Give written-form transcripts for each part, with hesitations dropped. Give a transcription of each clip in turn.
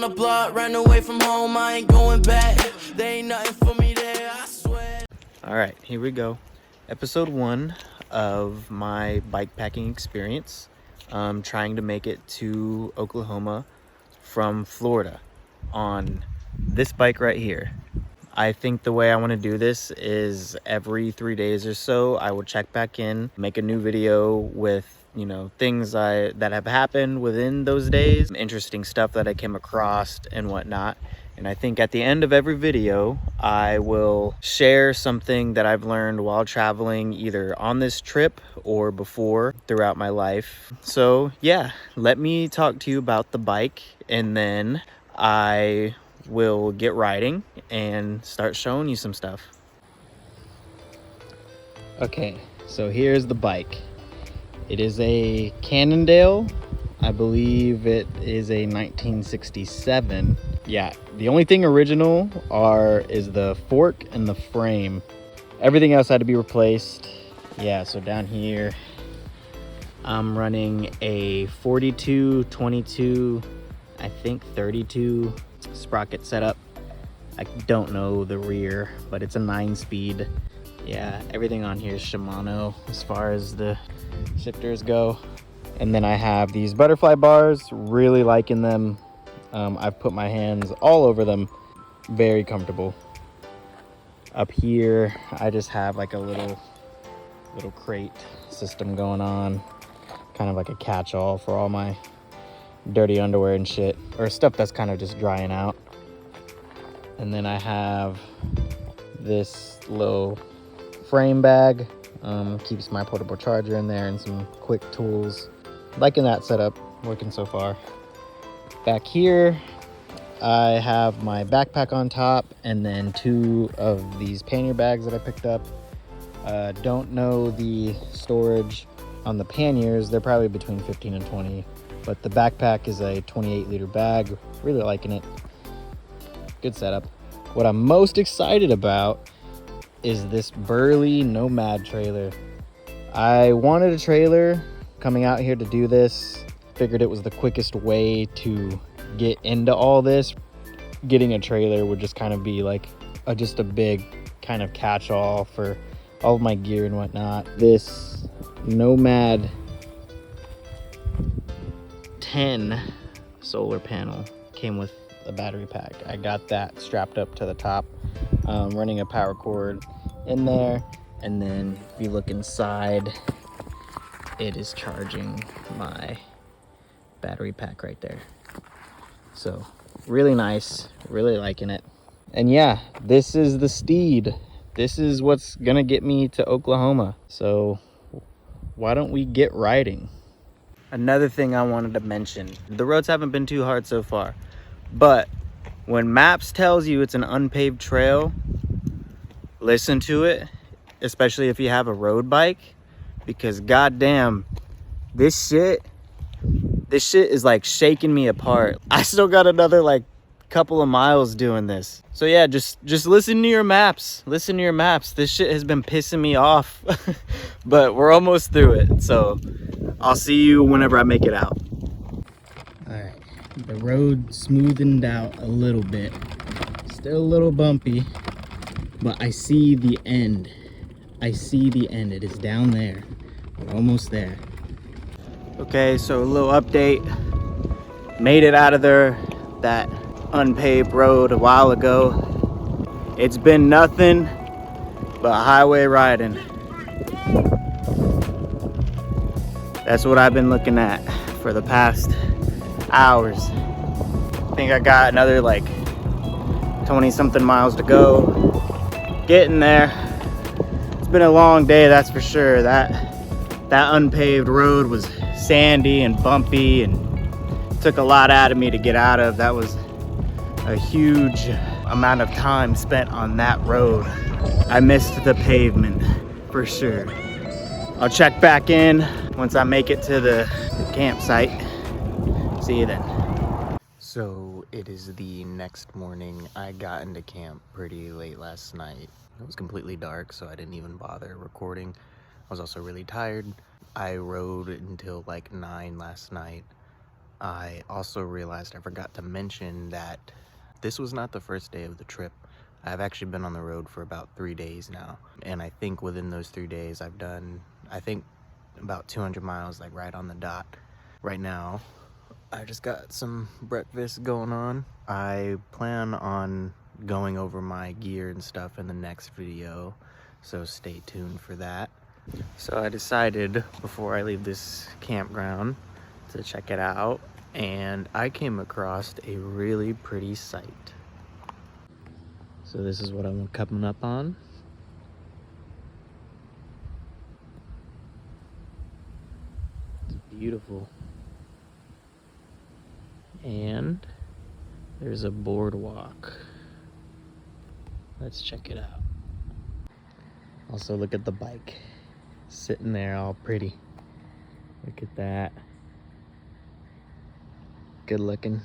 around the block, ran away from home, I ain't going back. There ain't nothing for me there, I swear. All right, here we go. Episode 1 of my bikepacking experience. Trying to make it to Oklahoma from Florida on this bike right here. I think the way I want to do this is every 3 days or so, I will check back in, make a new video with, you know, things that have happened within those days, interesting stuff that I came across and whatnot. And I think at the end of every video, I will share something that I've learned while traveling, either on this trip or before throughout my life. So yeah, let me talk to you about the bike, and then I will get riding and start showing you some stuff. Okay, so here's the bike. It is a Cannondale. I believe it is a 1967. Yeah, the only thing original is the fork and the frame. Everything else had to be replaced. Yeah, so down here I'm running a 42, 22, I think 32 sprocket setup. I don't know the rear, but it's a 9-speed. Yeah, everything on here is Shimano as far as the shifters go. And then I have these butterfly bars, really liking them. I've put my hands all over them, very comfortable. Up here, I just have like a little crate system going on, kind of like a catch-all for all my dirty underwear and shit, or stuff that's kind of just drying out. And then I have this little frame bag, keeps my portable charger in there and some quick tools. Liking that setup, working so far. Back here, I have my backpack on top, and then 2 of these pannier bags that I picked up. Don't know the storage on the panniers. They're probably between 15 and 20, but the backpack is a 28-liter bag. Really liking it. Good setup. What I'm most excited about is this Burley Nomad trailer. I wanted a trailer coming out here to do this. Figured it was the quickest way to get into all this. Getting a trailer would just kind of be like just a big kind of catch-all for all of my gear and whatnot. This Nomad 10 solar panel came with a battery pack. I got that strapped up to the top, running a power cord in there, and then if you look inside, it is charging my battery pack right there. So really nice, really liking it. And yeah, this is the steed. This is what's gonna get me to Oklahoma. So why don't we get riding? Another thing I wanted to mention, the roads haven't been too hard so far, but when maps tells you it's an unpaved trail, listen to it, especially if you have a road bike, because goddamn, this shit is like shaking me apart. I still got another like couple of miles doing this. So yeah, just listen to your maps. Listen to your maps. This shit has been pissing me off, but we're almost through it. So I'll see you whenever I make it out. All right, the road smoothened out a little bit. Still a little bumpy, but I see the end. I see the end. It is down there. We're almost there. Okay, so a little update. Made it out of that unpaved road a while ago. It's been nothing but highway riding. That's what I've been looking at for the past hours. I think I got another like 20 something miles to go. Getting there. It's been a long day, that's for sure. That unpaved road was sandy and bumpy and took a lot out of me to get out of. That was a huge amount of time spent on that road. I missed the pavement for sure. I'll check back in once I make it to the campsite. See you then. So it is the next morning. I got into camp pretty late last night. It was completely dark, so I didn't even bother recording. I was also really tired. I rode until like 9 last night. I also realized I forgot to mention that this was not the first day of the trip. I've actually been on the road for about 3 days now. And I think within those 3 days, I've done, I think, about 200 miles, like right on the dot. Right now, I just got some breakfast going on. I plan on going over my gear and stuff in the next video, so stay tuned for that. So I decided before I leave this campground to check it out, and I came across a really pretty sight. So this is what I'm coming up on. It's beautiful. And there's a boardwalk. Let's check it out. Also, look at the bike sitting there all pretty. Look at that. Good looking.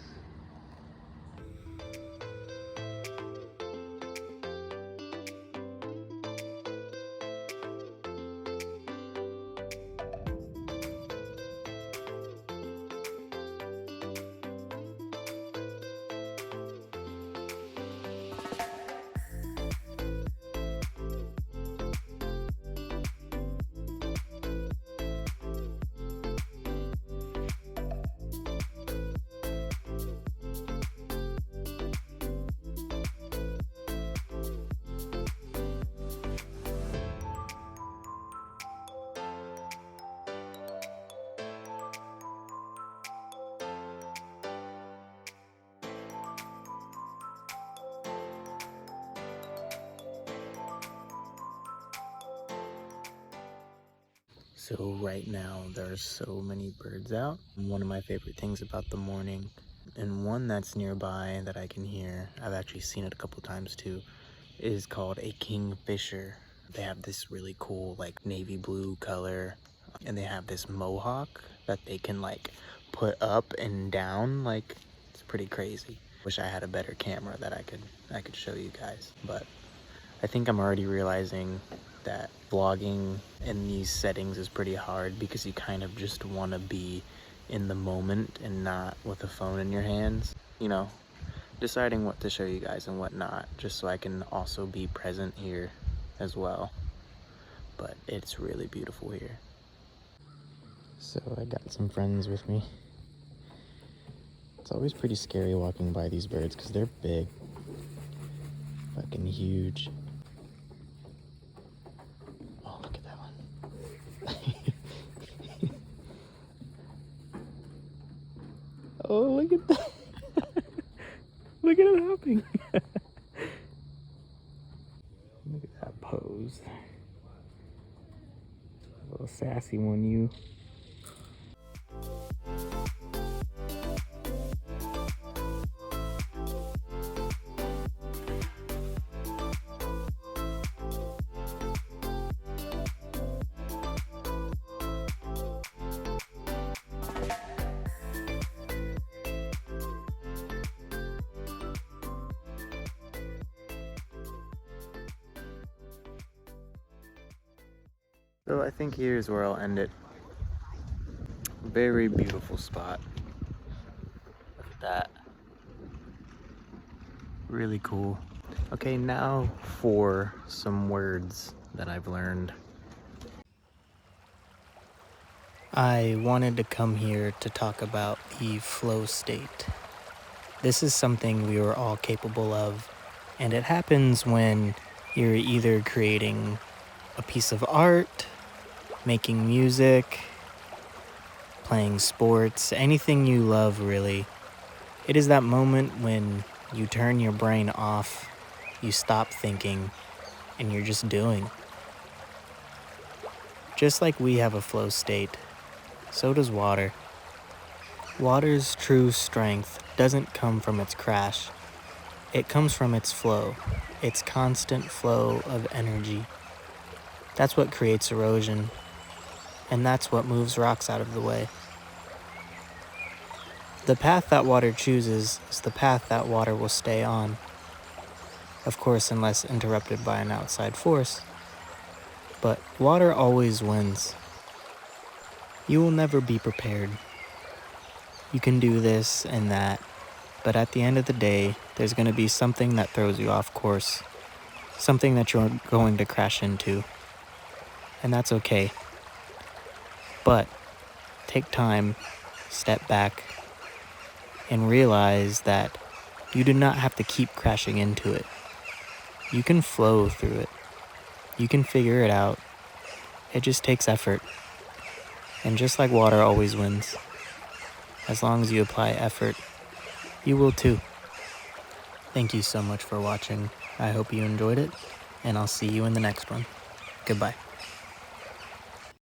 So right now there's so many birds out. One of my favorite things about the morning, and one that's nearby that I can hear, I've actually seen it a couple times too, is called a kingfisher. They have this really cool like navy blue color, and they have this mohawk that they can like put up and down. Like, it's pretty crazy. Wish I had a better camera that I could show you guys, but I think I'm already realizing that vlogging in these settings is pretty hard because you kind of just want to be in the moment and not with a phone in your hands. You know, deciding what to show you guys and what not, just so I can also be present here as well. But it's really beautiful here. So I got some friends with me. It's always pretty scary walking by these birds because they're big. Fucking huge. Oh, look at that one. Oh, look at that. Look at him hopping. Look at that pose. A little sassy one, you. So I think here's where I'll end it. Very beautiful spot. Look at that. Really cool. Okay, now for some words that I've learned. I wanted to come here to talk about the flow state. This is something we are all capable of, and it happens when you're either creating a piece of art, making music, playing sports, anything you love really. It is that moment when you turn your brain off, you stop thinking, and you're just doing. Just like we have a flow state, so does water. Water's true strength doesn't come from its crash. It comes from its flow, its constant flow of energy. That's what creates erosion, and that's what moves rocks out of the way. The path that water chooses is the path that water will stay on. Of course, unless interrupted by an outside force. But water always wins. You will never be prepared. you can do this and that, but at the end of the day, there's going to be something that throws you off course, something that you're going to crash into, and that's okay. But take time, step back, and realize that you do not have to keep crashing into it. You can flow through it. You can figure it out. It just takes effort. And just like water always wins, as long as you apply effort, you will too. Thank you so much for watching. I hope you enjoyed it, and I'll see you in the next one. Goodbye.